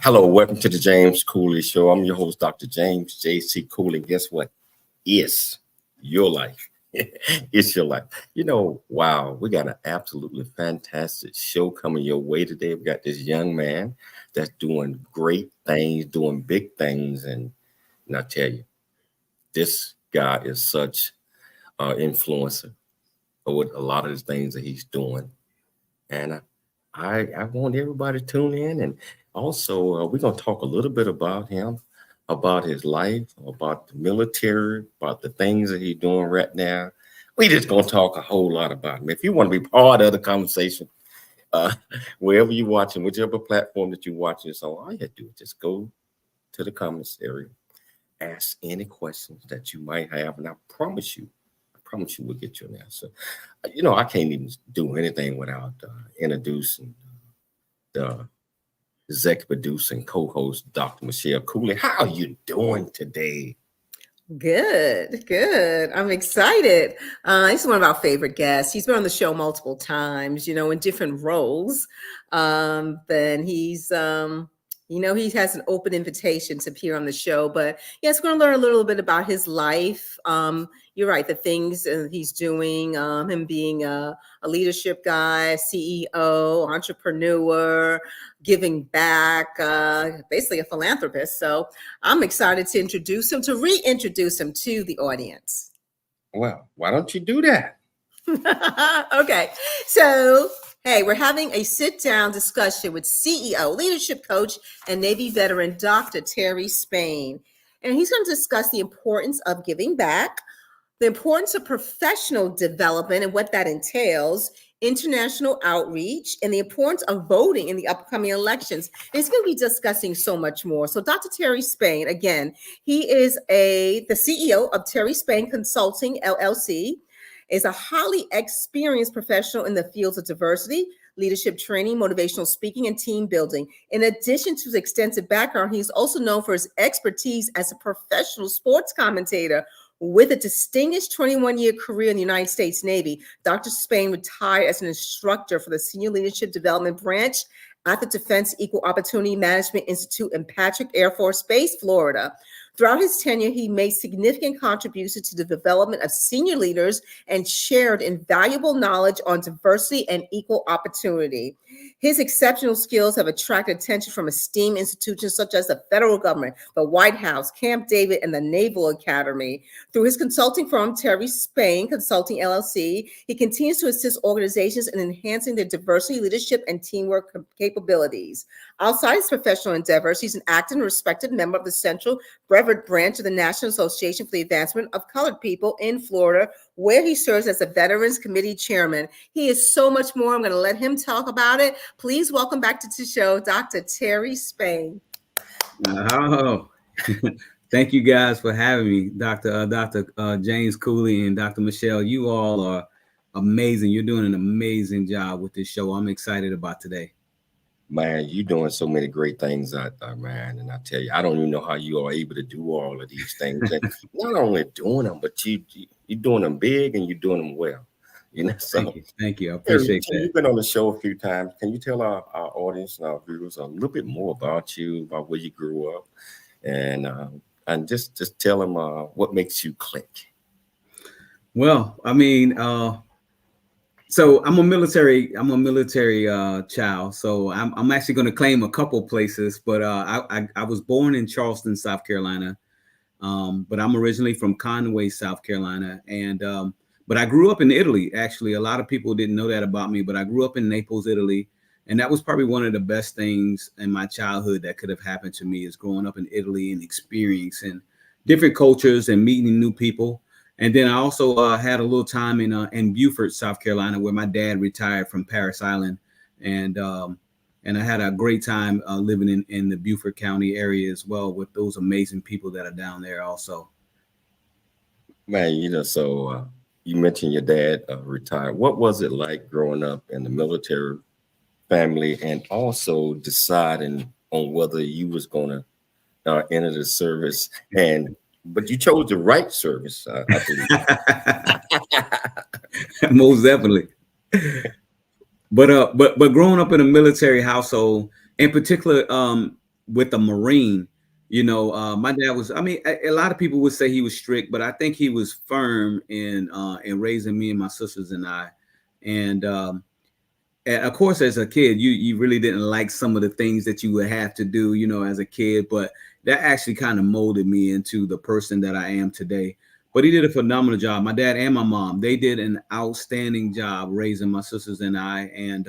Hello, welcome to the James Cooley Show. I'm your host, Dr. James J.C. Cooley. Guess what? It's your life. It's your life. Wow, we got an absolutely fantastic show coming your way today. We got this young man that's doing great things, doing big things. And I tell you, this guy is such an influencer with a lot of the things that he's doing. And I want everybody to tune in. And also, we're going to talk a little bit about him, about his life, about the military, about the things that he's doing right now. We just going to talk a whole lot about him. If you want to be part of the conversation, wherever you're watching, whichever platform that you're watching this on, all you have to do is just go to the comments area, ask any questions that you might have, and I promise you we'll get you an answer. I can't even do anything without introducing the executive producer and co-host, Dr. Michelle Cooley. How are you doing today? Good. I'm excited. He's one of our favorite guests. He's been on the show multiple times, in different roles. Then he's, he has an open invitation to appear on the show. But yes, we're going to learn a little bit about his life. You're right, the things he's doing, him being a leadership guy, CEO, entrepreneur, giving back, basically a philanthropist. So I'm excited to reintroduce him to the audience. Well, why don't you do that? Okay, so hey, we're having a sit-down discussion with CEO, leadership coach, and Navy veteran, Dr. Terry Spain. And he's going to discuss the importance of giving back, the importance of professional development and what that entails, international outreach, and the importance of voting in the upcoming elections. And he's going to be discussing so much more. So Dr. Terry Spain, again, he is the CEO of Terry Spain Consulting, LLC, is a highly experienced professional in the fields of diversity, leadership training, motivational speaking, and team building. In addition to his extensive background, he's also known for his expertise as a professional sports commentator. With a distinguished 21-year career in the United States Navy, Dr. Spain retired as an instructor for the Senior Leadership Development Branch at the Defense Equal Opportunity Management Institute in Patrick Air Force Base, Florida. Throughout his tenure, he made significant contributions to the development of senior leaders and shared invaluable knowledge on diversity and equal opportunity. His exceptional skills have attracted attention from esteemed institutions such as the federal government, the White House, Camp David, and the Naval Academy. Through his consulting firm, Terry Spain Consulting, LLC, he continues to assist organizations in enhancing their diversity, leadership, and teamwork capabilities. Outside his professional endeavors, he's an active and respected member of the Central Brevet Branch of the National Association for the Advancement of Colored People in Florida, where he serves as a Veterans Committee Chairman. He is so much more. I'm going to let him talk about it. Please welcome back to the show, Dr. Terry Spain. Oh, thank you guys for having me, Dr. James Cooley and Dr. Michelle. You all are amazing. You're doing an amazing job with this show. I'm excited about today. Man, you're doing so many great things out there, man. And I tell you, I don't even know how you are able to do all of these things. And not only doing them, but you're doing them big and you're doing them well. So thank you. I appreciate that. You've been on the show a few times. Can you tell our audience and our viewers a little bit more about you, about where you grew up, and just tell them what makes you click? Well, I mean, so I'm a military child. So I'm actually going to claim a couple places, but I was born in Charleston, South Carolina, but I'm originally from Conway, South Carolina, and but I grew up in Italy. Actually, a lot of people didn't know that about me, but I grew up in Naples, Italy, and that was probably one of the best things in my childhood that could have happened to me, is growing up in Italy and experiencing different cultures and meeting new people. And then I also had a little time in Beaufort, South Carolina, where my dad retired from Parris Island, and I had a great time living in the Beaufort County area as well, with those amazing people that are down there also. Man, so you mentioned your dad retired. What was it like growing up in the military family, and also deciding on whether you was going to enter the service? But you chose the right service, I believe. Most definitely. But growing up in a military household, in particular, with a Marine. You know, my dad was, I mean, a lot of people would say he was strict, but I think he was firm in raising me and my sisters and I. And of course, as a kid, you really didn't like some of the things that you would have to do, you know, as a kid, but that actually kind of molded me into the person that I am today. But he did a phenomenal job. My dad and my mom, they did an outstanding job raising my sisters and I. And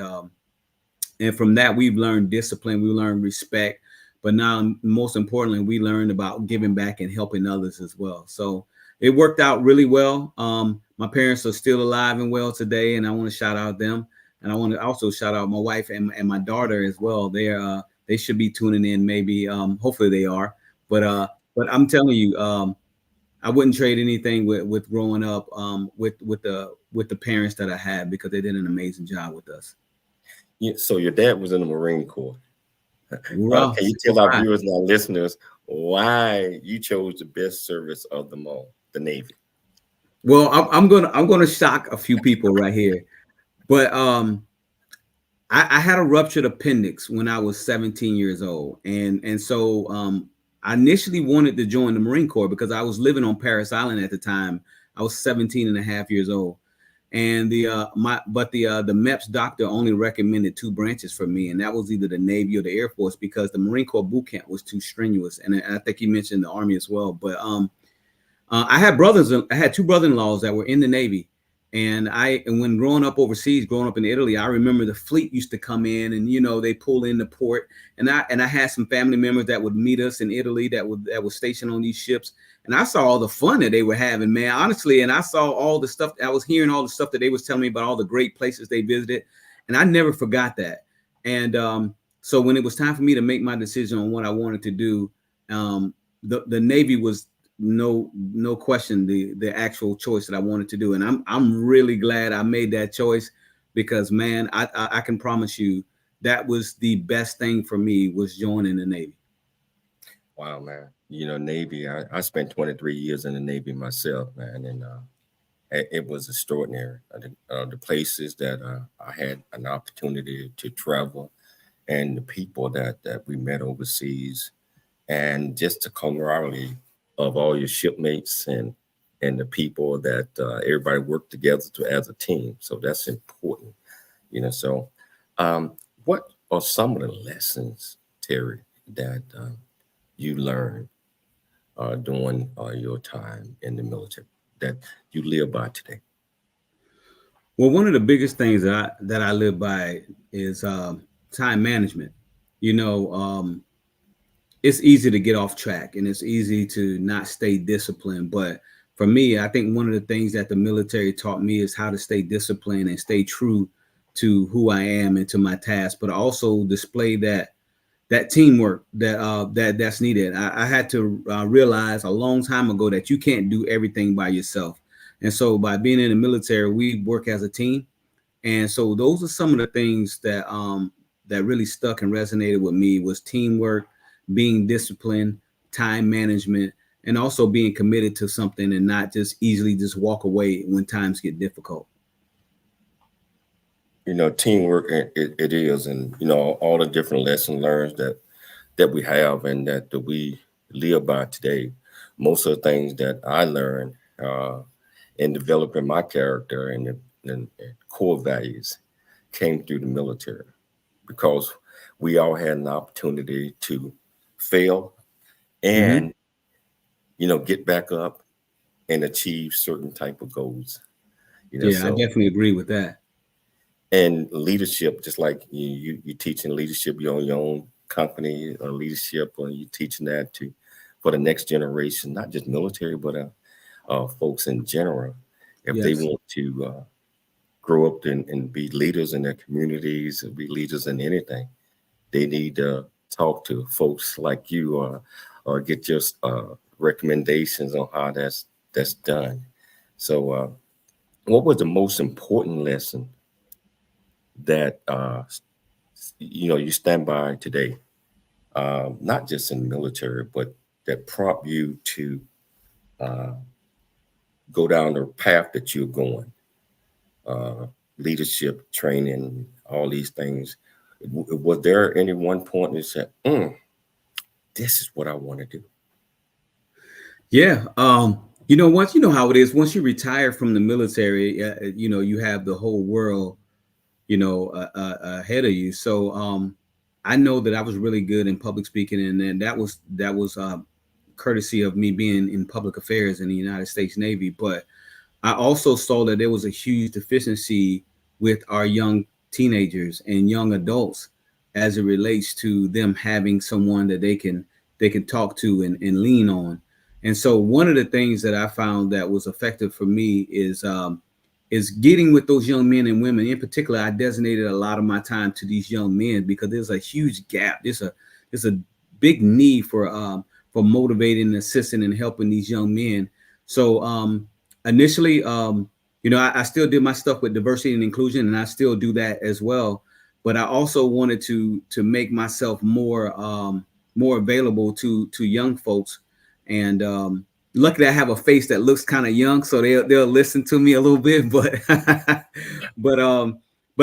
from that, we've learned discipline, we learned respect, but now most importantly, we learned about giving back and helping others as well. So it worked out really well. My parents are still alive and well today, and I want to shout out them. And I want to also shout out my wife and my daughter as well. They should be tuning in, maybe. Hopefully they are. But I'm telling you, I wouldn't trade anything with growing up with the parents that I had, because they did an amazing job with us. Yeah, so your dad was in the Marine Corps. Well, can you tell our viewers and our listeners why you chose the best service of them all, the Navy? Well, I'm gonna shock a few people right here, but I had a ruptured appendix when I was 17 years old, and so I initially wanted to join the Marine Corps because I was living on Parris Island at the time. I was 17 and a half years old. And the MEPS doctor only recommended 2 branches for me, and that was either the Navy or the Air Force, because the Marine Corps boot camp was too strenuous. And I think he mentioned the Army as well. But I had 2 brother-in-laws that were in the Navy, and when growing up overseas, growing up in Italy, I remember the fleet used to come in, and you know, they pull in the port, and I had some family members that would meet us in Italy that were stationed on these ships. And I saw all the fun that they were having, man, honestly. And I saw all the stuff, I was hearing all the stuff that they was telling me about all the great places they visited. And I never forgot that. And so when it was time for me to make my decision on what I wanted to do, the Navy was no question the actual choice that I wanted to do. And I'm really glad I made that choice, because man, I can promise you that was the best thing for me, was joining the Navy. Wow, man. You know, Navy, I spent 23 years in the Navy myself, man, and it was extraordinary. The places that I had an opportunity to travel, and the people that we met overseas, and just the camaraderie of all your shipmates and the people that everybody worked together as a team. So that's important, you know. So what are some of the lessons, Terry, that you learned during your time in the military that you live by today? Well, one of the biggest things that I live by is time management. You know, it's easy to get off track, and it's easy to not stay disciplined. But for me, I think one of the things that the military taught me is how to stay disciplined and stay true to who I am and to my task, but also display that teamwork that's needed. I had to realize a long time ago that you can't do everything by yourself. And so by being in the military, we work as a team. And so those are some of the things that that really stuck and resonated with me, was teamwork, being disciplined, time management, and also being committed to something and not just easily just walk away when times get difficult. You know, teamwork, it is, and you know, all the different lessons learned that we have and that we live by today. Most of the things that I learned in developing my character and core values came through the military, because we all had an opportunity to fail and you know, get back up and achieve certain type of goals. You know, Yeah, so I definitely agree with that. and leadership, just like you teaching leadership, you own your own company or leadership, or you teaching that for the next generation, not just military, but folks in general. If they want to grow up and be leaders in their communities and be leaders in anything, they need to talk to folks like you, or get your recommendations on how that's done. So what was the most important lesson that you know you stand by today, not just in the military, but that prompt you to go down the path that you're going, leadership training, all these things? Was there any one point that said, this is what I want to do? Yeah. Once you know how it is, once you retire from the military, you have the whole world, ahead of you. So I know that I was really good in public speaking, and then that was courtesy of me being in public affairs in the United States Navy. But I also saw that there was a huge deficiency with our young teenagers and young adults as it relates to them having someone that they can talk to and lean on. And so one of the things that I found that was effective for me is getting with those young men and women. In particular, I designated a lot of my time to these young men because there's a huge gap. There's a big need for motivating, assisting, and helping these young men. So initially, I still did my stuff with diversity and inclusion, and I still do that as well. But I also wanted to make myself more available to young folks. And luckily, I have a face that looks kind of young, so they'll listen to me a little bit. But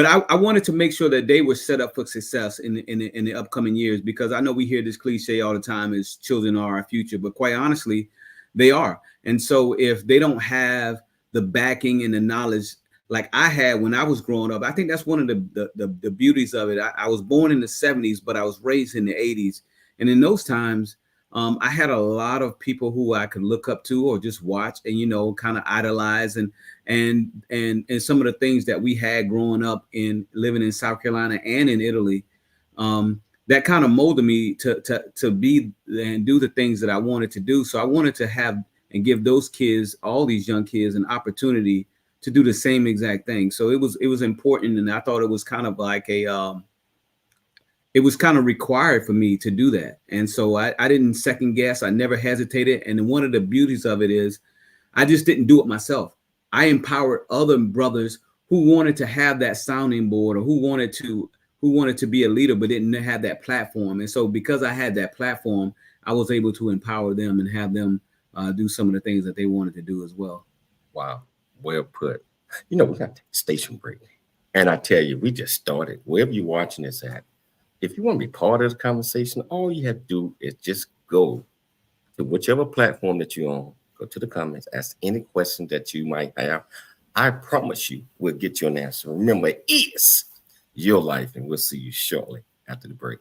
I wanted to make sure that they were set up for success in the upcoming years, because I know we hear this cliche all the time: is children are our future. But quite honestly, they are. And so if they don't have the backing and the knowledge like I had when I was growing up, I think that's one of the beauties of it. I was born in the 70s, but I was raised in the 80s. And in those times, I had a lot of people who I could look up to or just watch and, kind of idolize and some of the things that we had growing up in living in South Carolina and in Italy, that kind of molded me to be and do the things that I wanted to do. So I wanted to have and give those kids, all these young kids, an opportunity to do the same exact thing. So it was important, and I thought it was kind of like it was kind of required for me to do that. And so I didn't second guess. I never hesitated. And one of the beauties of it is I just didn't do it myself. I empowered other brothers who wanted to have that sounding board, or who wanted to be a leader but didn't have that platform. And so because I had that platform, I was able to empower them and have them do some of the things that they wanted to do as well. Wow. Well put. We got to take a station break. And I tell you, we just started. Wherever you're watching this at, if you want to be part of this conversation, all you have to do is just go to whichever platform that you're on, go to the comments, ask any question that you might have. I promise you we'll get you an answer. Remember, it is your life, and we'll see you shortly after the break.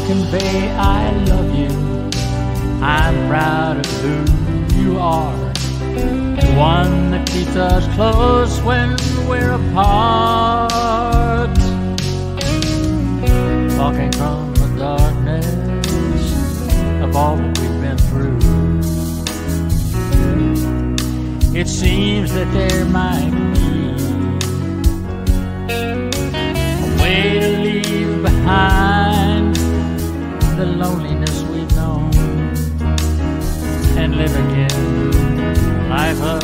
convey I love you. I'm proud of who you are, the one that keeps us close when we're apart. Talking from the darkness of all that we've been through, it seems that there might be a way to leave behind the loneliness we've known. and live again. Life of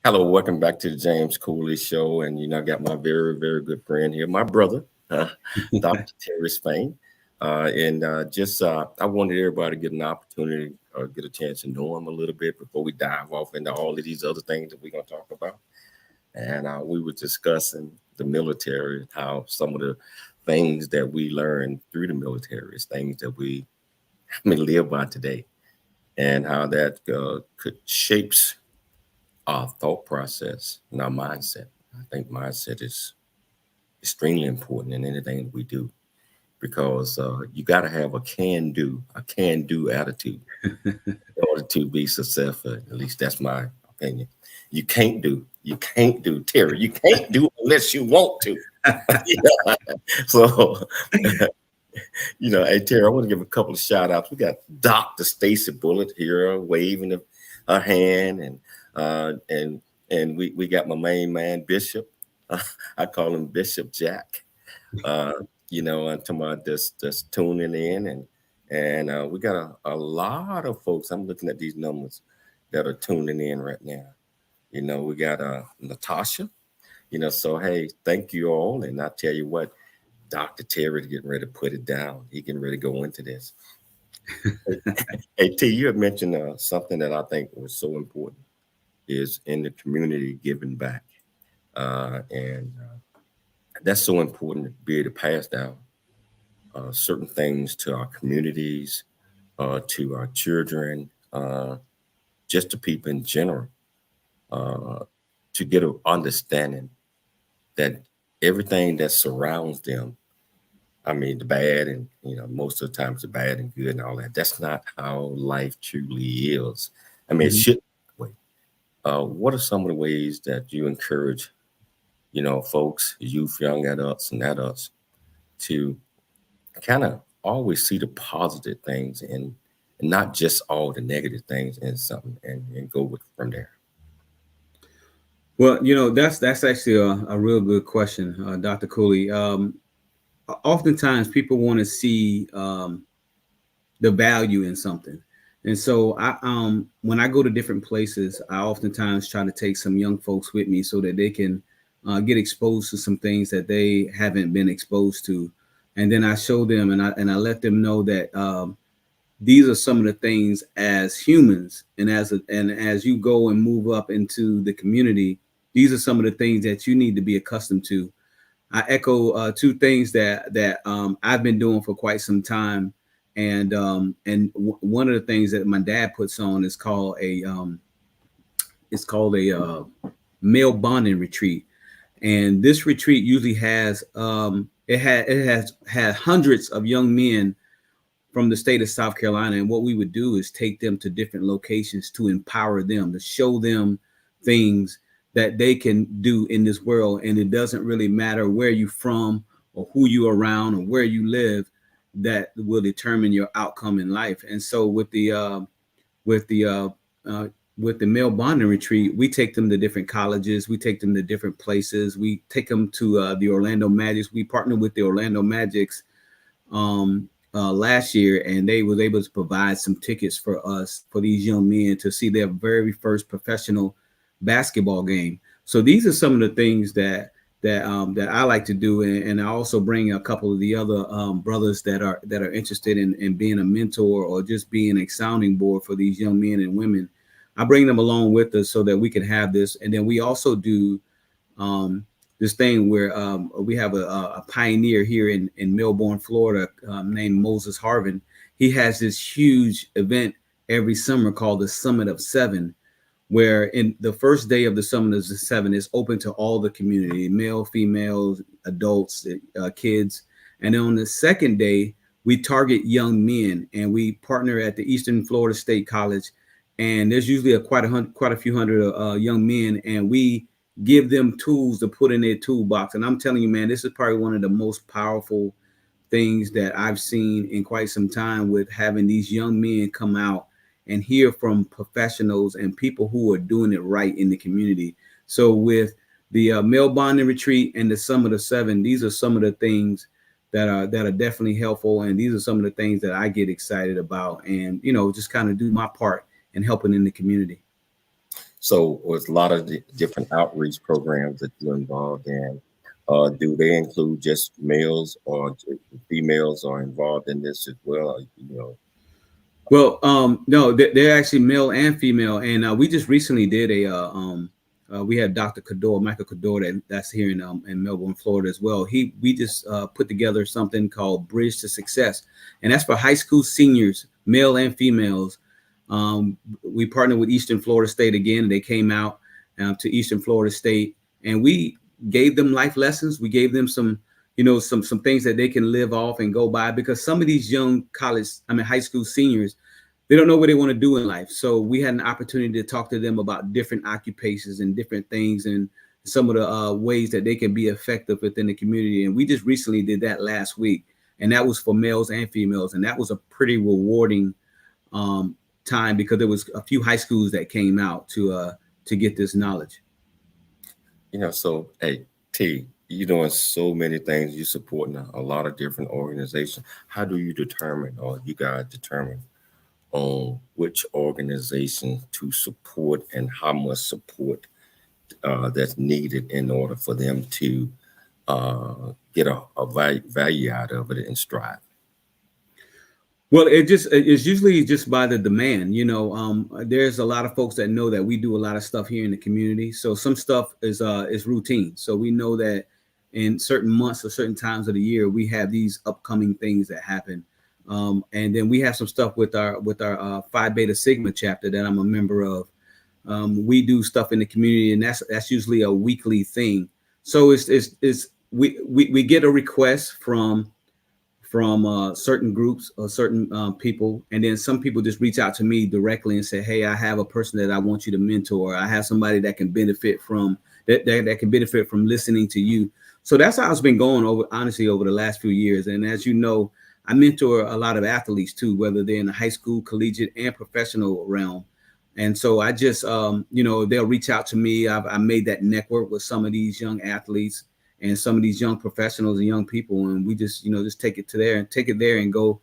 Hello, welcome back to the James Cooley Show. And, I got my very, very good friend here, my brother, Dr. Terry Spain. I wanted everybody to get an opportunity or get a chance to know him a little bit before we dive off into all of these other things that we're going to talk about. And we were discussing the military, how some of the things that we learned through the military is things that we live by today, and how that shapes our thought process and our mindset. I think mindset is extremely important in anything that we do, because you got to have a can-do attitude in order to be successful. At least that's my opinion. You can't do, Terry. You can't do unless you want to. So, hey, Terry, I want to give a couple of shout outs. We got Dr. Stacy Bullitt here waving her hand, and we got my main man, Bishop. I call him Bishop Jack. I'm talking about just tuning in, and we got a lot of folks. I'm looking at these numbers that are tuning in right now. We got Natasha. So hey, thank you all, and I tell you what, Dr. Terry's getting ready to put it down. He getting ready to go into this. Hey, T, you had mentioned something that I think was so important, is in the community giving back. And that's so important to be able to pass down certain things to our communities, to our children, just to people in general, to get an understanding that everything that surrounds them, the bad and, most of the times the bad and good and all that, that's not how life truly is. It should be that way. What are some of the ways that you encourage, folks, youth, young adults and adults to kind of always see the positive things and not just all the negative things in something and go with from there? Well, that's actually a real good question, Dr. Cooley. Oftentimes people want to see the value in something. And so when I go to different places, I oftentimes try to take some young folks with me so that they can get exposed to some things that they haven't been exposed to. And then I show them and I let them know that these are some of the things as humans, and as you go and move up into the community, these are some of the things that you need to be accustomed to. I echo two things that I've been doing for quite some time. And one of the things that my dad puts on is called a male bonding retreat. And this retreat usually has had hundreds of young men from the state of South Carolina. And what we would do is take them to different locations to empower them, to show them things that they can do in this world. And it doesn't really matter where you're from or who you're around or where you live, that will determine your outcome in life. And so with the male bonding retreat, we take them to different colleges, we take them to different places, we take them to the Orlando Magics. We partnered with the Orlando Magics last year, and they was able to provide some tickets for us, for these young men, to see their very first professional basketball game. So these are some of the things that I like to do, and I also bring a couple of the other brothers that are interested in being a mentor or just being a sounding board for these young men and women. I bring them along with us so that we can have this. And then we also do this thing where we have a pioneer here in Melbourne, Florida, named Moses Harvin. He has this huge event every summer called the Summit of Seven, where in the first day of the Summer of the Seven is open to all the community, male, females, adults, kids. And then on the second day, we target young men, and we partner at the Eastern Florida State College. And there's usually quite a few hundred young men, and we give them tools to put in their toolbox. And I'm telling you, man, this is probably one of the most powerful things that I've seen in quite some time, with having these young men come out and hear from professionals and people who are doing it right in the community. So with the male bonding retreat and the Summer of the Seven, these are some of the things that are definitely helpful. And these are some of the things that I get excited about, and, you know, just kind of do my part in helping in the community. So with a lot of the different outreach programs that you're involved in, do they include just males, or females are involved in this as well? You know, well, no, they're actually male and female, and we just recently did we had Dr. Michael Kador, that's here in Melbourne, Florida as well. We just put together something called Bridge to Success, and that's for high school seniors, male and females. We partnered with Eastern Florida State again. They came out to Eastern Florida State, and we gave them life lessons. We gave them some things that they can live off and go by, because some of these young high school seniors, they don't know what they want to do in life. So we had an opportunity to talk to them about different occupations and different things, and some of the ways that they can be effective within the community. And we just recently did that last week, and that was for males and females. And that was a pretty rewarding time, because there was a few high schools that came out to get this knowledge. You know, so hey, T, you're doing so many things. You're supporting a lot of different organizations. How do you determine, or you guys determine, on which organization to support and how much support that's needed in order for them to get a value out of it and strive? Well, it's usually just by the demand. You know, there's a lot of folks that know that we do a lot of stuff here in the community. So some stuff is routine. So we know that in certain months or certain times of the year, we have these upcoming things that happen. And then we have some stuff with our Phi Beta Sigma chapter that I'm a member of. We do stuff in the community, and that's usually a weekly thing. So we get a request from certain groups or certain people, and then some people just reach out to me directly and say, hey, I have a person that I want you to mentor. I have somebody that can benefit from that can benefit from listening to you. So that's how it's been going over the last few years. And as you know, I mentor a lot of athletes too, whether they're in the high school, collegiate, and professional realm. And so I just, they'll reach out to me. I made that network with some of these young athletes and some of these young professionals and young people, and we just take it there and go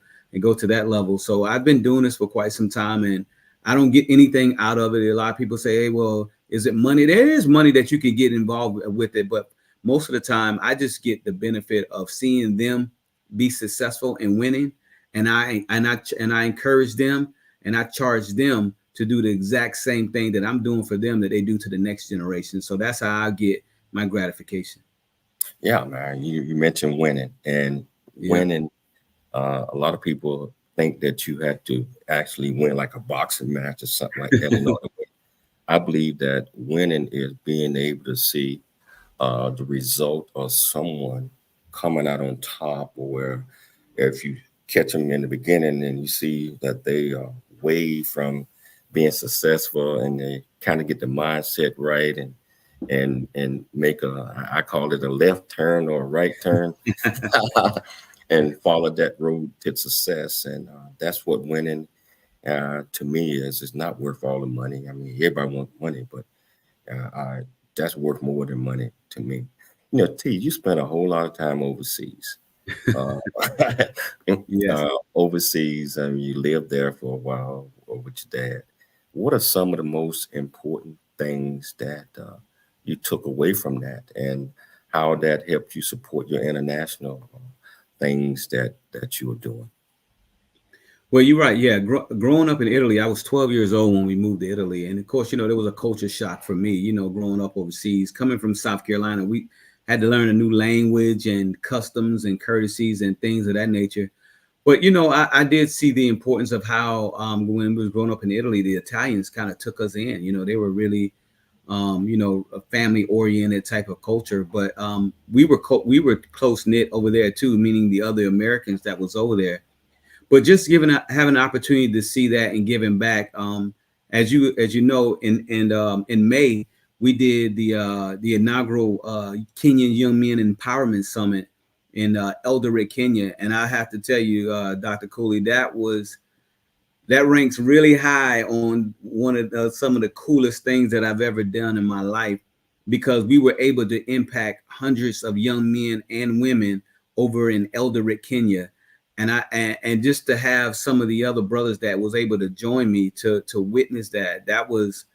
to that level. So I've been doing this for quite some time, and I don't get anything out of it. A lot of people say, hey, well, is it money? There is money that you can get involved with it, but most of the time I just get the benefit of seeing them be successful and winning, and I encourage them, and I charge them to do the exact same thing that I'm doing for them that they do to the next generation. So that's how I get my gratification. Yeah, man. You mentioned winning, and winning. A lot of people think that you have to actually win like a boxing match or something like that. I believe that winning is being able to see the result of someone coming out on top, or where if you catch them in the beginning and you see that they are way from being successful, and they kind of get the mindset right, and make I call it a left turn or a right turn and follow that road to success. And that's what winning to me is. It's not worth all the money. I mean, everybody wants money, but that's worth more than money to me. You know, T, you spent a whole lot of time overseas. Overseas, and you lived there for a while with your dad. What are some of the most important things that you took away from that, and how that helped you support your international things that you were doing? Well, you're right. Yeah. Growing up in Italy, I was 12 years old when we moved to Italy. And of course, there was a culture shock for me, growing up overseas. Coming from South Carolina, we had to learn a new language and customs and courtesies and things of that nature. But, you know, I did see the importance of how when we was growing up in Italy, the Italians kind of took us in. You know, they were really, you know, a family oriented type of culture. But we were close knit over there, too, meaning the other Americans that was over there. But just having an opportunity to see that and giving back, as you know, in May, we did the inaugural Kenyan Young Men Empowerment Summit in Eldoret, Kenya, and I have to tell you, Dr. Cooley, that ranks really high on one of some of the coolest things that I've ever done in my life, because we were able to impact hundreds of young men and women over in Eldoret, Kenya. And just to have some of the other brothers that was able to join me to witness that was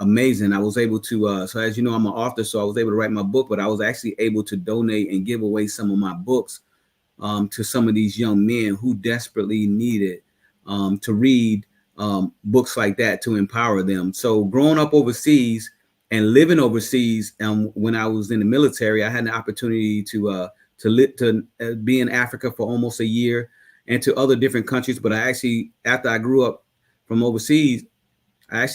amazing. I was able to, so as you know, I'm an author, so I was able to write my book, but I was actually able to donate and give away some of my books to some of these young men who desperately needed to read books like that to empower them. So growing up overseas and living overseas, when I was in the military, I had an opportunity to be in Africa for almost a year and to other different countries. But I actually, after I grew up from overseas, when I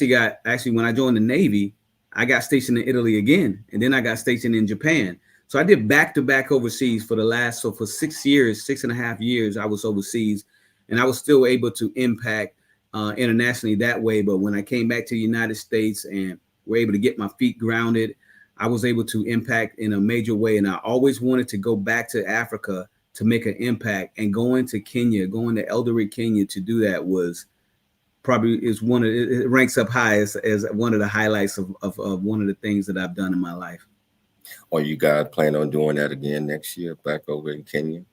joined the Navy, I got stationed in Italy again, and then I got stationed in Japan. So I did back-to-back overseas for 6.5 years, I was overseas, and I was still able to impact internationally that way. But when I came back to the United States and were able to get my feet grounded, I was able to impact in a major way. And I always wanted to go back to Africa to make an impact, and going to Eldoret, Kenya to do that was probably it ranks up high as one of the highlights of one of the things that I've done in my life. Or you guys plan on doing that again next year back over in Kenya?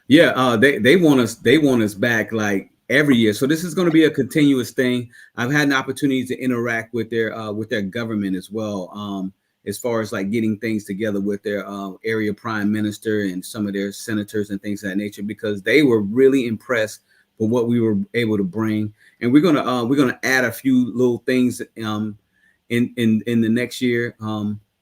Yeah, they want us back like every year. So this is going to be a continuous thing. I've had an opportunity to interact with their government as well, as far as like getting things together with their area prime minister and some of their senators and things of that nature, because they were really impressed with what we were able to bring. And we're gonna add a few little things in the next year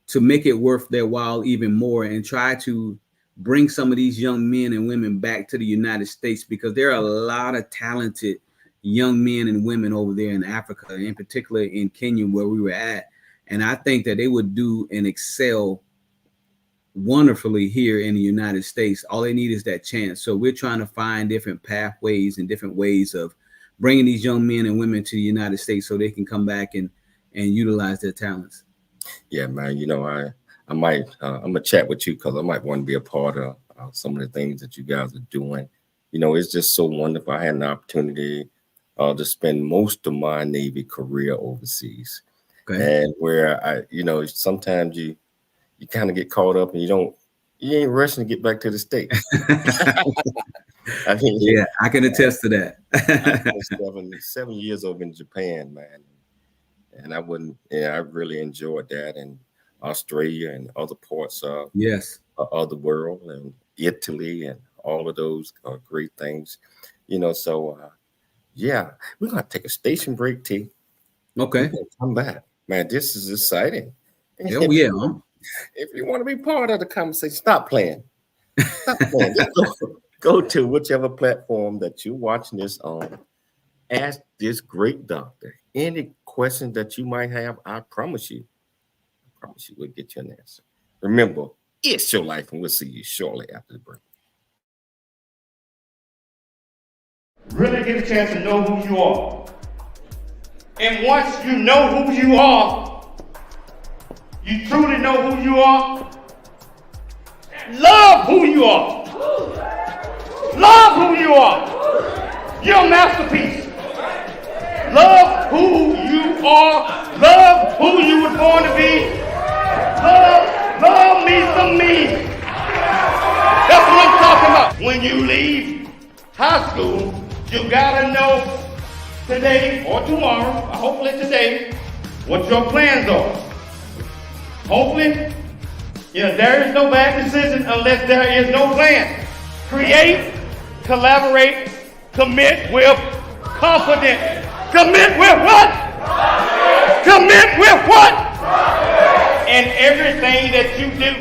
to make it worth their while even more, and try to bring some of these young men and women back to the United States, because there are a lot of talented young men and women over there in Africa, and in particular in Kenya where we were at. And I think that they would do and excel wonderfully here in the United States. All they need is that chance. So we're trying to find different pathways and different ways of bringing these young men and women to the United States so they can come back and utilize their talents. Yeah, man. You know, I'm gonna chat with you because I might want to be a part of some of the things that you guys are doing. You know, it's just so wonderful. I had an opportunity to spend most of my Navy career overseas. Okay. And where sometimes you kind of get caught up and you ain't rushing to get back to the States. I mean, yeah, I can attest to that. I 7 years over in Japan, man. And I really enjoyed that, and Australia and other parts of the world, and Italy, and all of those are great things, you know. So we're gonna take a station break, T. Okay, come back, man. This is exciting. Oh yeah. If you want to be part of the conversation, stop playing. Just go to whichever platform that you're watching this on. Ask this great doctor any question that you might have. I promise you we'll get you an answer. Remember, it's your life, and we'll see you shortly after the break. Really get a chance to know who you are. And once you know who you are, you truly know who you are, love who you are. Love who you are. You're a masterpiece. Love who you are. Love who you were born to be. Love me some me. That's what I'm talking about. When you leave high school, you gotta know today or tomorrow, or hopefully today, what your plans are. Hopefully, there is no bad decision unless there is no plan. Create, collaborate, commit with confidence. Commit with what? Commit with what? And everything that you do.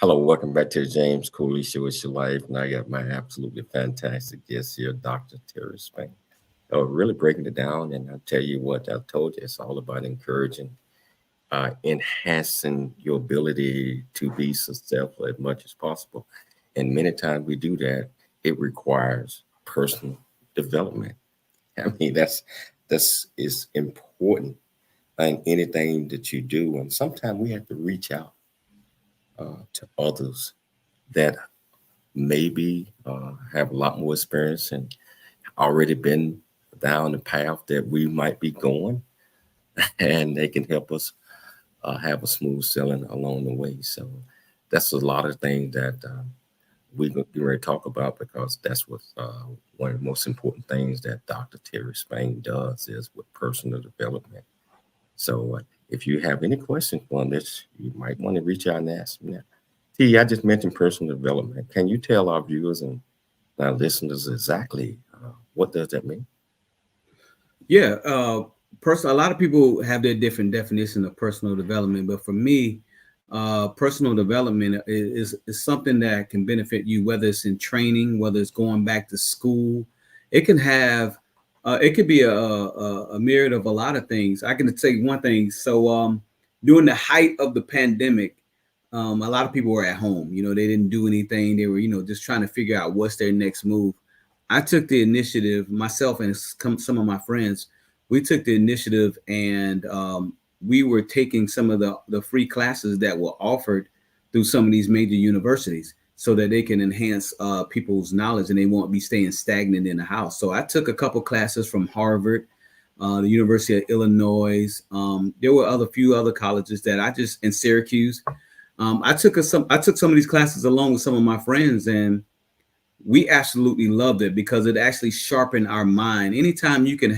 Hello, welcome back to the James Cooley Show. It's your life, and I got my absolutely fantastic guest here, Dr. Terry Spain. Really breaking it down, and I'll tell you what I told you. It's all about encouraging, enhancing your ability to be successful as much as possible. And many times we do that, it requires personal development. I mean, that's is important in anything that you do, and sometimes we have to reach out to others that maybe have a lot more experience and already been down the path that we might be going, and they can help us have a smooth sailing along the way. So that's a lot of things that we're going to talk about, because that's what one of the most important things that Dr. Terry Spain does is with personal development. So if you have any questions on this, you might want to reach out and ask me that. T, I just mentioned personal development. Can you tell our viewers and our listeners exactly what does that mean? Yeah, a lot of people have their different definition of personal development, but for me, personal development is something that can benefit you, whether it's in training, whether it's going back to school. It can have, it could be a myriad of a lot of things. I can say one thing. So during the height of the pandemic, a lot of people were at home. You know, they didn't do anything. They were, just trying to figure out what's their next move. I took the initiative, myself and some of my friends, we took the initiative, and we were taking some of the free classes that were offered through some of these major universities so that they can enhance people's knowledge and they won't be staying stagnant in the house. So I took a couple classes from Harvard, the University of Illinois. There were a few other colleges that I just, in Syracuse. I took some of these classes along with some of my friends, and we absolutely loved it because it actually sharpened our mind. Anytime you can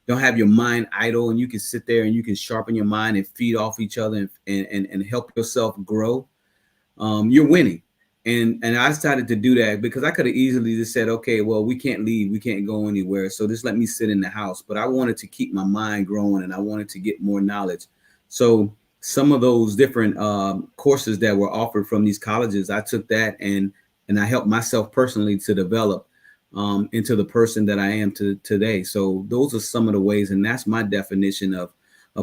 don't have your mind idle, and you can sit there and you can sharpen your mind and feed off each other and help yourself grow, you're winning. And I decided to do that because I could have easily just said, okay, well, we can't leave, we can't go anywhere, so just let me sit in the house. But I wanted to keep my mind growing, and I wanted to get more knowledge. So some of those different courses that were offered from these colleges, I took that and I helped myself personally to develop into the person that I am today. So those are some of the ways, and that's my definition of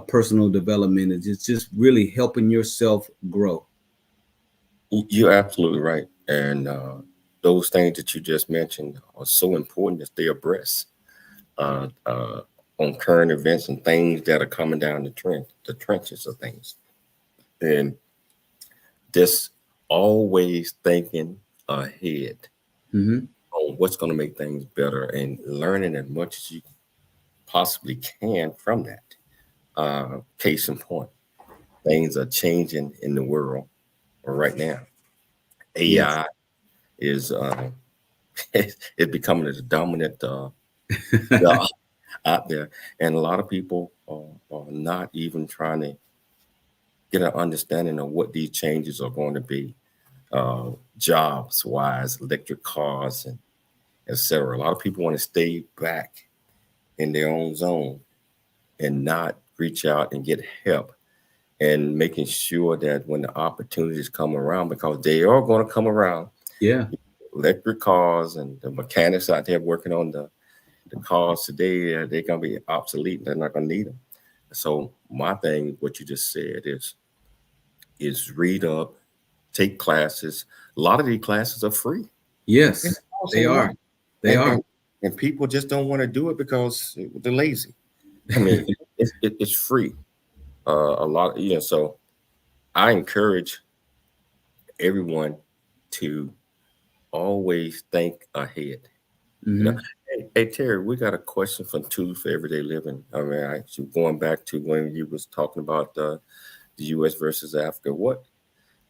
personal development. It's just really helping yourself grow. You're absolutely right. And those things that you just mentioned are so important to stay abreast on current events and things that are coming down the trenches of things. And just always thinking ahead on what's going to make things better and learning as much as you possibly can from that. Case in point, things are changing in the world right now. AI is it's becoming the dominant out there, and a lot of people are not even trying to get an understanding of what these changes are going to be, jobs wise, electric cars, and etc. A lot of people want to stay back in their own zone and not reach out and get help, and making sure that when the opportunities come around, because they are going to come around, electric cars and the mechanics out there working on the cars today, they're going to be obsolete. They're not going to need them. So my thing, what you just said is read up, take classes. A lot of these classes are free. Yes, they are. They are. And people just don't want to do it because they're lazy. I mean, it's free. A lot, so I encourage everyone to always think ahead. Hey, Terry, we got a question from Two for Everyday Living. I mean, actually going back to when you was talking about the U.S. versus Africa, what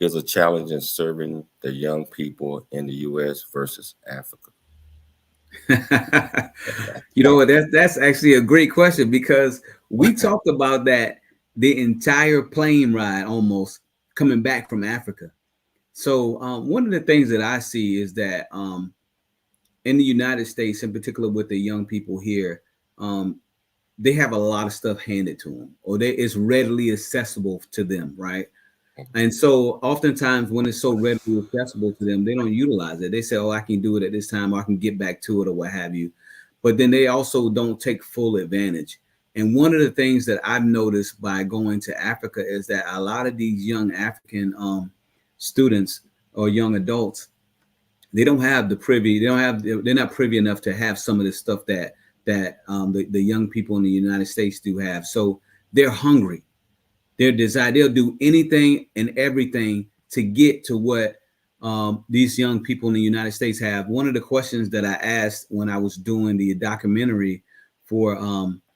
is a challenge in serving the young people in the U.S. versus Africa? You know what? That's actually a great question, because we talked about that the entire plane ride almost coming back from Africa. So one of the things that I see is that in the United States, in particular with the young people here, they have a lot of stuff handed to them, or it's readily accessible to them, right? And so oftentimes when it's so readily accessible to them, they don't utilize it. They say, oh, I can do it at this time, or I can get back to it, or what have you. But then they also don't take full advantage. And one of the things that I've noticed by going to Africa is that a lot of these young African students or young adults, they don't have the privy. They're not privy enough to have some of the stuff that the young people in the United States do have. So they're hungry. Their desire, they'll do anything and everything to get to what these young people in the United States have. One of the questions that I asked when I was doing the documentary for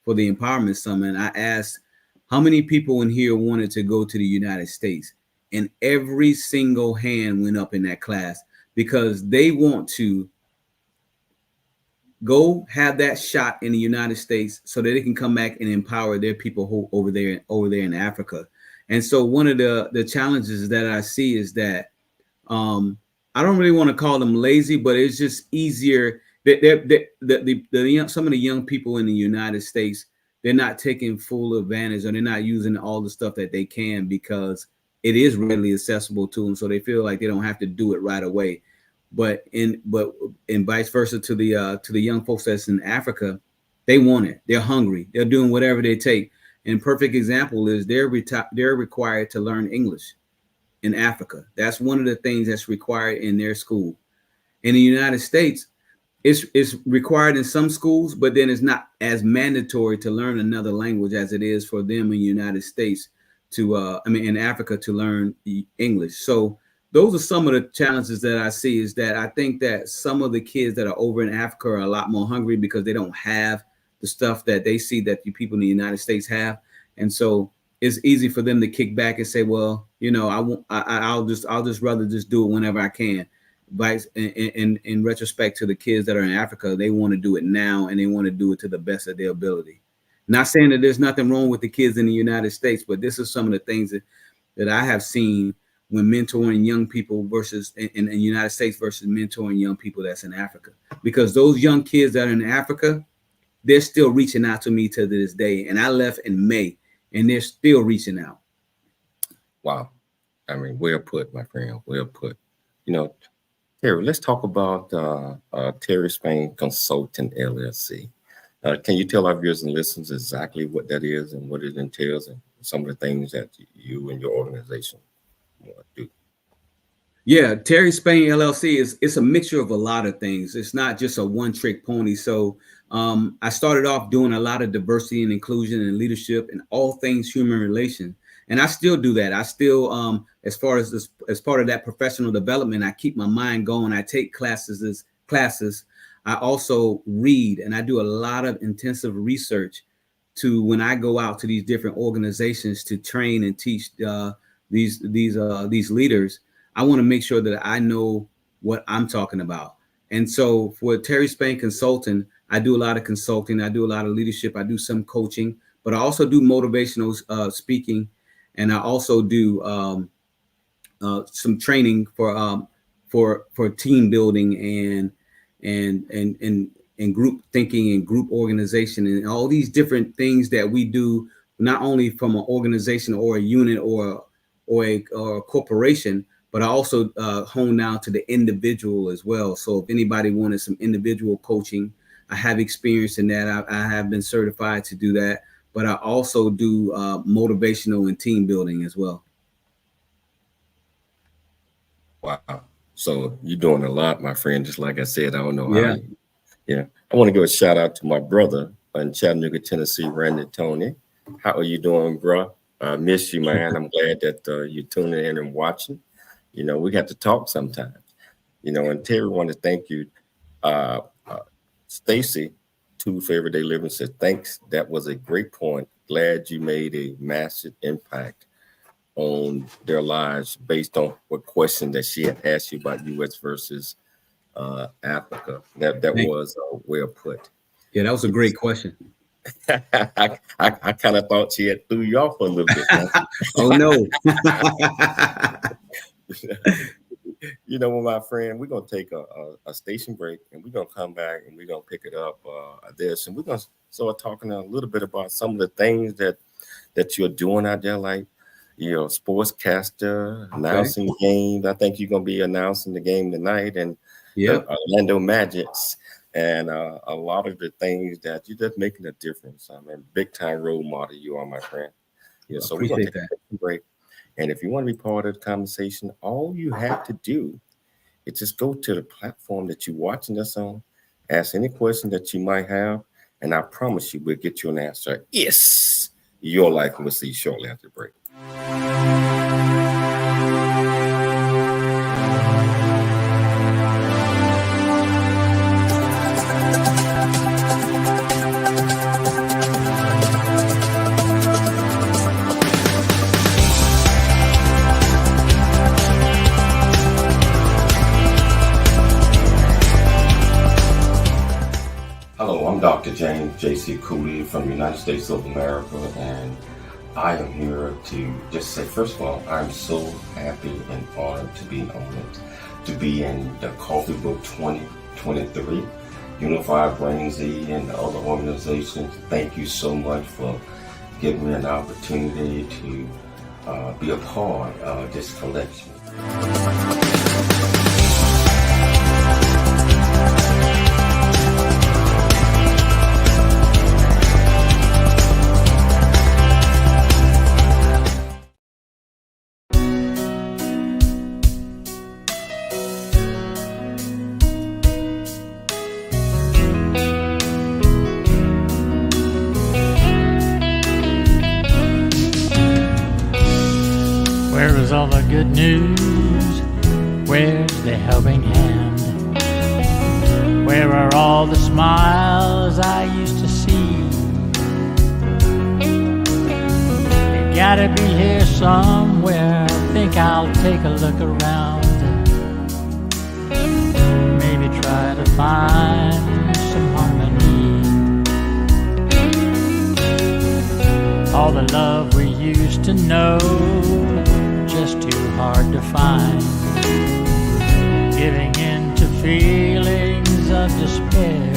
the Empowerment Summit, I asked how many people in here wanted to go to the United States, and every single hand went up in that class because they want to go have that shot in the United States so that they can come back and empower their people over there in Africa. And so one of the challenges that I see is that I don't really want to call them lazy, but it's just easier that some of the young people in the United States, they're not taking full advantage, or they're not using all the stuff that they can because it is readily accessible to them. So they feel like they don't have to do it right away. But vice versa to the young folks that's in Africa, they want it. They're hungry. They're doing whatever they take. And perfect example is they're required to learn English in Africa. That's one of the things that's required in their school. In the United States, it's required in some schools, but then it's not as mandatory to learn another language as it is for them in the United States in Africa to learn English. So those are some of the challenges that I see, is that I think that some of the kids that are over in Africa are a lot more hungry because they don't have the stuff that they see that the people in the United States have. And so it's easy for them to kick back and say, well, I'll just rather just do it whenever I can. But in retrospect to the kids that are in Africa, they want to do it now, and they want to do it to the best of their ability. Not saying that there's nothing wrong with the kids in the United States, but this is some of the things that I have seen when mentoring young people versus in the United States versus mentoring young people that's in Africa. Because those young kids that are in Africa, they're still reaching out to me to this day. And I left in May, and they're still reaching out. Wow. I mean, well put, my friend, well put. Terry, let's talk about Terry Spain Consulting LLC. Can you tell our viewers and listeners exactly what that is and what it entails and some of the things that you and your organization do? Yeah, Terry Spain LLC it's a mixture of a lot of things. It's not just a one-trick pony. So I started off doing a lot of diversity and inclusion and leadership and all things human relations. And I still do that. I still, as part of that professional development, I keep my mind going. I take classes. I also read, and I do a lot of intensive research to when I go out to these different organizations to train and teach these leaders. I want to make sure that I know what I'm talking about. And so for Terry Spain Consulting, I do a lot of consulting. I do a lot of leadership. I do some coaching, but I also do motivational speaking. And I also do some training for team building and group thinking and group organization and all these different things that we do, not only from an organization or a unit or a corporation, but I also hone down to the individual as well. So if anybody wanted some individual coaching, I have experience in that. I have been certified to do that. But I also do motivational and team building as well. Wow. So you're doing a lot, my friend. Just like I said, I don't know Yeah. how. Yeah. I want to give a shout out to my brother in Chattanooga, Tennessee, Randy Tony. How are you doing, bro? I miss you, man. I'm glad that you're tuning in and watching. We got to talk sometimes. And Terry, want to thank you. Stacy, Two for Everyday Living, said, thanks. That was a great point. Glad you made a massive impact on their lives based on what question that she had asked you about U.S. versus Africa. That was well put. Yeah, that was a great question. I kind of thought she had threw you off a little bit. Oh, no. My friend, we're going to take a station break, and we're going to come back and we're going to pick it up this. And we're going to start talking a little bit about some of the things that you're doing out there. Like, sportscaster, Okay. announcing games. I think you're going to be announcing the game tonight and Yeah. the Orlando Magics, and a lot of the things that you're just making a difference. I mean, big time role model you are, my friend. So we're going to Appreciate take that. a break. And if you want to be part of the conversation, all you have to do is just go to the platform that you're watching us on, ask any question that you might have, and I promise you we'll get you an answer. Yes, your life. We'll see you shortly after the break. Hello, I'm Dr. James J.C. Cooley from the United States of America, and I am here to just say, first of all, I'm so happy and honored to be honored to be in the Coffee Book 2023, Unified Brain Z and the other organizations. Thank you so much for giving me an opportunity to be a part of this collection. Where is all the good news? Where's the helping hand? Where are all the smiles I used to see? You gotta be here somewhere. I think I'll take a look around. Maybe try to find some harmony. All the love we used to know, just too hard to find. Giving in to feelings of despair.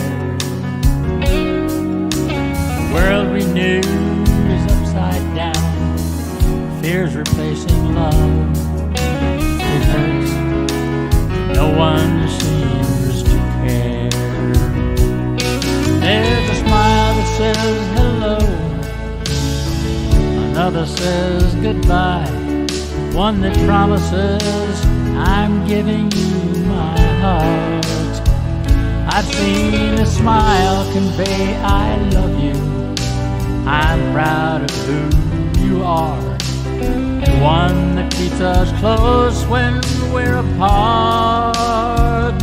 The world we knew is upside down. Fears replacing love. It hurts. No one seems to care. There's a smile that says hello. Another says goodbye. One that promises I'm giving you my heart. I've seen a smile convey I love you. I'm proud of who you are, and one that keeps us close when we're apart.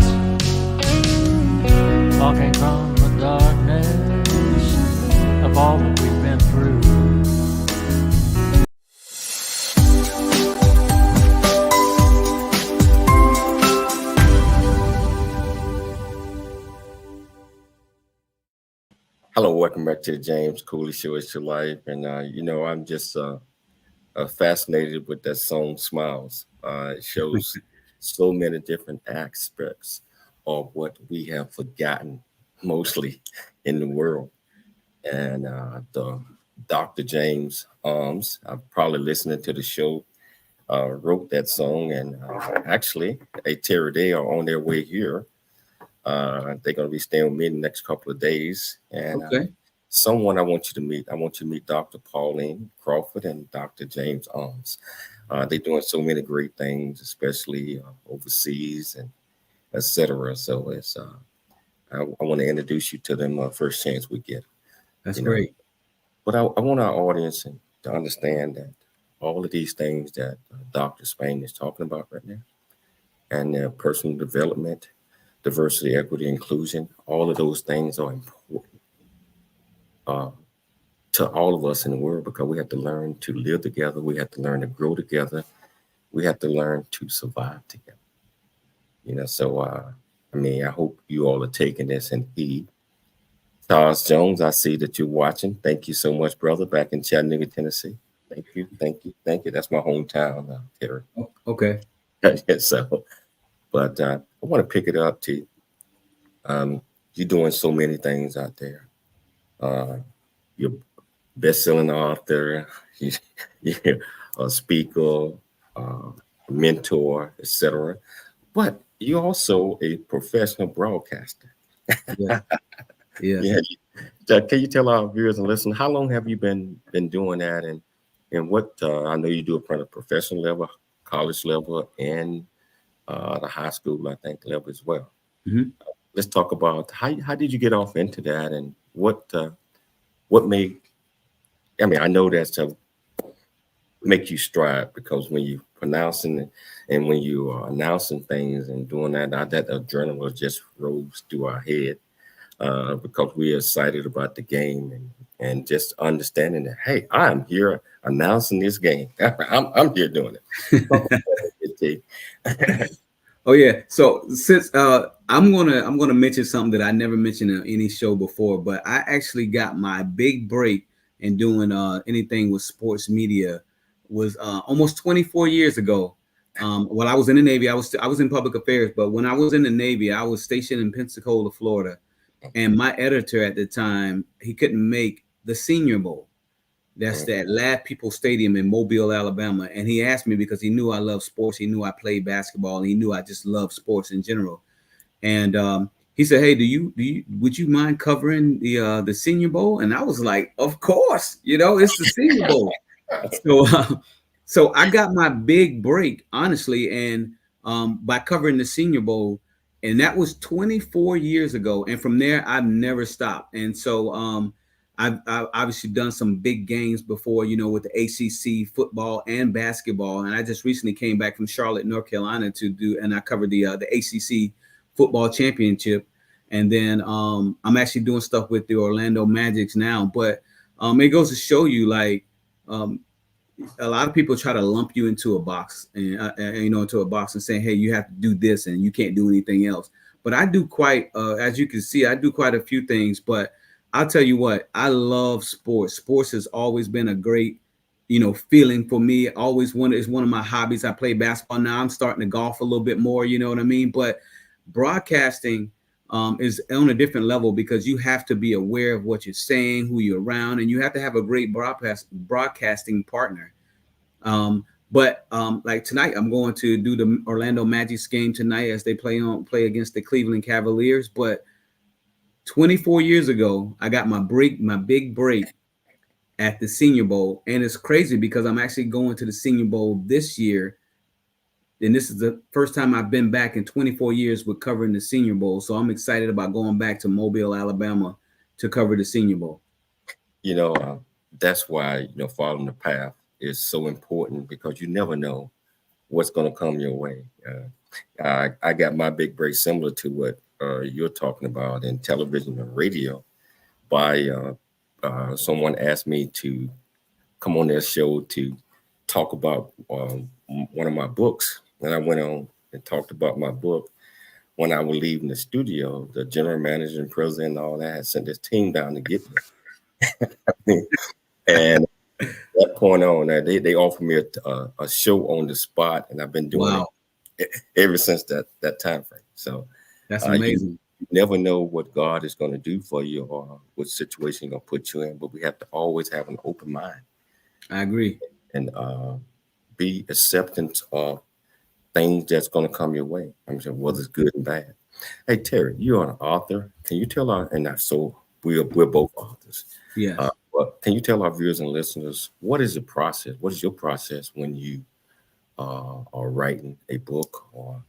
Talking from the darkness of all that we've been through. Hello, welcome back to the James Cooley Show. It's your life, and I'm just fascinated with that song "Smiles." It shows so many different aspects of what we have forgotten, mostly in the world. And the Dr. James Arms, I'm probably listening to the show, wrote that song, and actually, Terry, they are on their way here. They're going to be staying with me in the next couple of days. And Okay. someone I want you to meet. I want you to meet Dr. Pauline Crawford and Dr. James Arms. They're doing so many great things, especially overseas and etc. So it's I want to introduce you to them first chance we get. That's great. But I want our audience to understand that all of these things that Dr. Spain is talking about right now, and their personal development, diversity, equity, inclusion, all of those things are important to all of us in the world, because we have to learn to live together. We have to learn to grow together. We have to learn to survive together. So I hope you all are taking this in heed. Charles Jones, I see that you're watching. Thank you so much, brother, back in Chattanooga, Tennessee. Thank you. That's my hometown, Terry. Okay. So, but I want to pick it up to you're doing so many things out there. You're best-selling author. You're a speaker, mentor, etc. But you're also a professional broadcaster. Yeah. Yes. Yeah. Can you tell our viewers and listeners how long have you been doing that, and what I know you do it from the professional level, college level, and the high school, I think, level as well. Mhm. Let's talk about how did you get off into that, and what made. I mean, I know that's to make you strive, because when you pronouncing and when you are announcing things and doing that, that adrenaline just rose through our head. Because we're excited about the game, and just understanding that, hey, I'm here announcing this game. I'm here doing it. Oh yeah. So since I'm gonna mention something that I never mentioned in any show before, but I actually got my big break in doing anything with sports media was almost 24 years ago. While I was in the Navy, I was in public affairs, but when I was in the Navy, I was stationed in Pensacola, Florida. And my editor at the time, he couldn't make the Senior Bowl. That's that Lab People Stadium in Mobile, Alabama. And he asked me because he knew I love sports. He knew I played basketball, and he knew I just love sports in general. And he said, "Hey, would you mind covering the Senior Bowl?" And I was like, "Of course, it's the Senior Bowl." So I got my big break, honestly, and by covering the Senior Bowl. And that was 24 years ago. And from there, I've never stopped. And so I've obviously done some big games before, with the ACC football and basketball. And I just recently came back from Charlotte, North Carolina and I covered the ACC football championship. And then I'm actually doing stuff with the Orlando Magics now. But it goes to show you, like, a lot of people try to lump you into a box and saying, hey, you have to do this and you can't do anything else. But I do as you can see, I do quite a few things. But I'll tell you what, I love sports. Sports has always been a great, feeling for me. It's one of my hobbies. I play basketball now. I'm starting to golf a little bit more, you know what I mean? But broadcasting is on a different level, because you have to be aware of what you're saying, who you're around, and you have to have a great broadcasting partner. But like tonight, I'm going to do the Orlando Magic's game tonight as they play against the Cleveland Cavaliers. But 24 years ago, I got my big break at the Senior Bowl, and it's crazy because I'm actually going to the Senior Bowl this year. And this is the first time I've been back in 24 years with covering the Senior Bowl. So I'm excited about going back to Mobile, Alabama to cover the Senior Bowl. That's why, following the path is so important, because you never know what's going to come your way. I got my big break similar to what you're talking about in television and radio by someone asked me to come on their show to talk about one of my books. And I went on and talked about my book. When I was leaving the studio, the general manager and president and all that had sent this team down to get me. And that point on, they offered me a show on the spot, and I've been doing it ever since that time frame. So that's amazing. You never know what God is going to do for you or what situation He's going to put you in, but we have to always have an open mind. I agree. And be acceptant of things that's going to come your way. I'm sure whether it's good and bad. Hey, Terry, you're an author. Can you tell we're both authors. Yeah. But can you tell our viewers and listeners, what is the process? What is your process when you are writing a book, or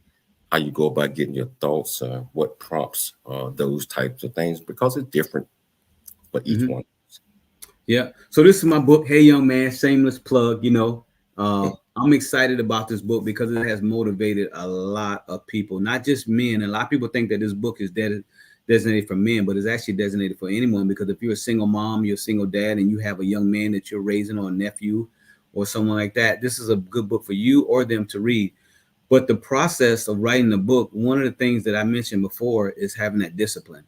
how you go about getting your thoughts? What prompts those types of things? Because it's different for each one. Yeah. So this is my book, Hey Young Man, shameless plug. I'm excited about this book because it has motivated a lot of people, not just men. A lot of people think that this book is designated for men, but it's actually designated for anyone, because if you're a single mom, you're a single dad, and you have a young man that you're raising, or a nephew or someone like that, this is a good book for you or them to read. But the process of writing the book, one of the things that I mentioned before is having that discipline.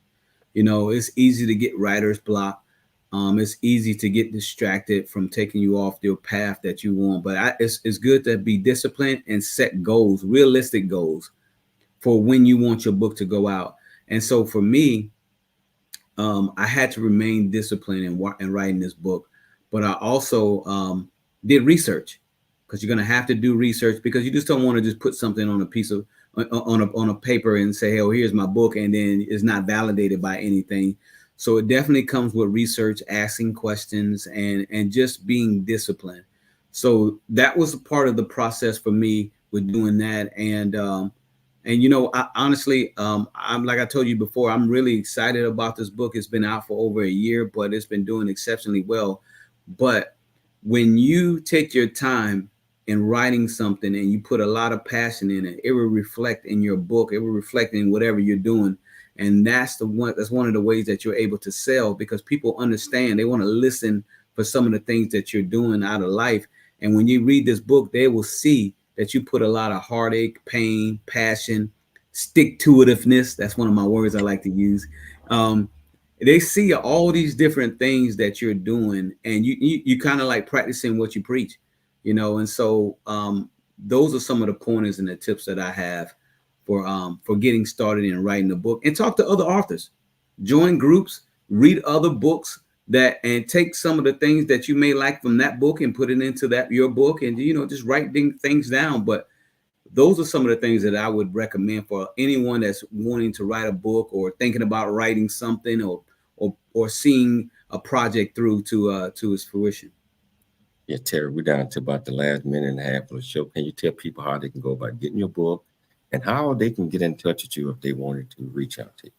It's easy to get writer's block. It's easy to get distracted from taking you off your path that you want. But it's good to be disciplined and set goals, realistic goals, for when you want your book to go out. And so for me, I had to remain disciplined in writing this book. But I also did research. because you're going to have to do research, because you just don't want to just put something on a piece of on a paper and say, hey, oh, here's my book, and then it's not validated by anything. So it definitely comes with research, asking questions, and just being disciplined. So that was a part of the process for me with doing that. And you know, honestly, I'm, like I told you before, I'm really excited about this book. It's been out for over a year, but it's been doing exceptionally well. But when you take your time in writing something and you put a lot of passion in it, it will reflect in your book. It will reflect in whatever you're doing. And that's one of the ways that you're able to sell, because people understand, they want to listen for some of the things that you're doing out of life. And when you read this book, they will see that you put a lot of heartache, pain, passion, stick-to-itiveness. That's one of my words I like to use. They see all these different things that you're doing, and you kind of like practicing what you preach, you know. And so those are some of the pointers and the tips that I have for getting started in writing a book. And talk to other authors, join groups, read other books, and take some of the things that you may like from that book and put it into your book, and, you know, just write things down. But those are some of the things that I would recommend for anyone that's wanting to write a book, or thinking about writing something, or seeing a project through to its fruition. Yeah, Terry, we're down to about the last minute and a half of the show. Can you tell people how they can go about getting your book and how they can get in touch with you if they wanted to reach out to you?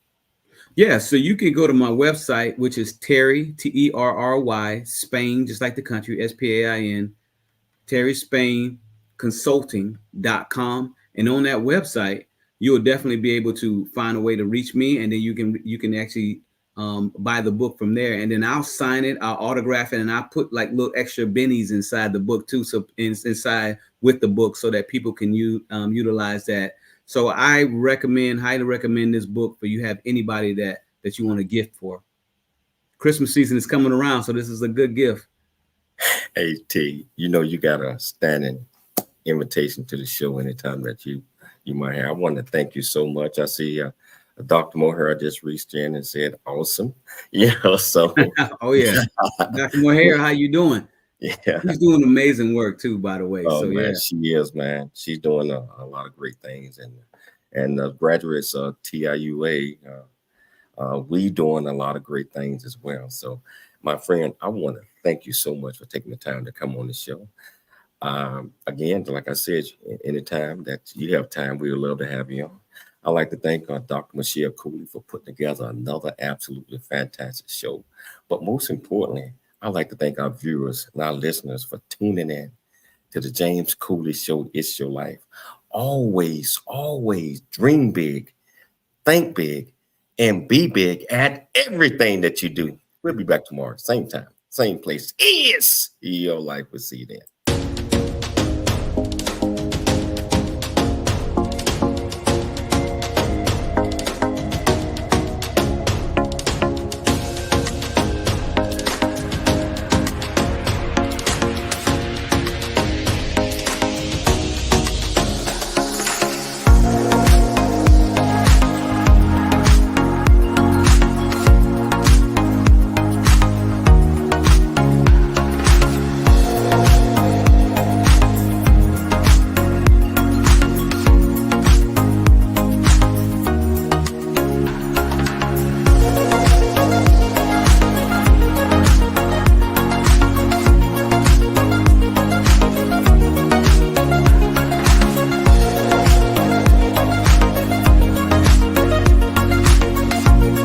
Yeah, so you can go to my website, which is Terry, Terry, Spain, just like the country, SPAIN, Terry Spain Consulting.com. And on that website, you'll definitely be able to find a way to reach me, and then you can actually buy the book from there. And then I'll sign it, I'll autograph it, and I'll put like little extra bennies inside the book too, so inside with the book, so that people can utilize that. So I highly recommend this book for you have anybody that you want to gift for. Christmas season is coming around, so this is a good gift. Hey, T, you know, you got a standing invitation to the show anytime that you might have. I want to thank you so much. I see Dr. Mohair just reached in and said, awesome. You know, so. Oh, yeah. Dr. Mohair, how you doing? Yeah. She's doing amazing work too, by the way. Oh, so man, yeah, she is, man. She's doing a lot of great things, and graduates of TIUA, we doing a lot of great things as well. So, my friend, I want to thank you so much for taking the time to come on the show. Again, like I said, anytime that you have time, we would love to have you on. I'd like to thank Dr. Michelle Cooley for putting together another absolutely fantastic show. But most importantly, I'd like to thank our viewers and our listeners for tuning in to the James Cooley Show, It's Your Life. Always, always dream big, think big, and be big at everything that you do. We'll be back tomorrow, same time, same place. It's Your Life. We'll see you then.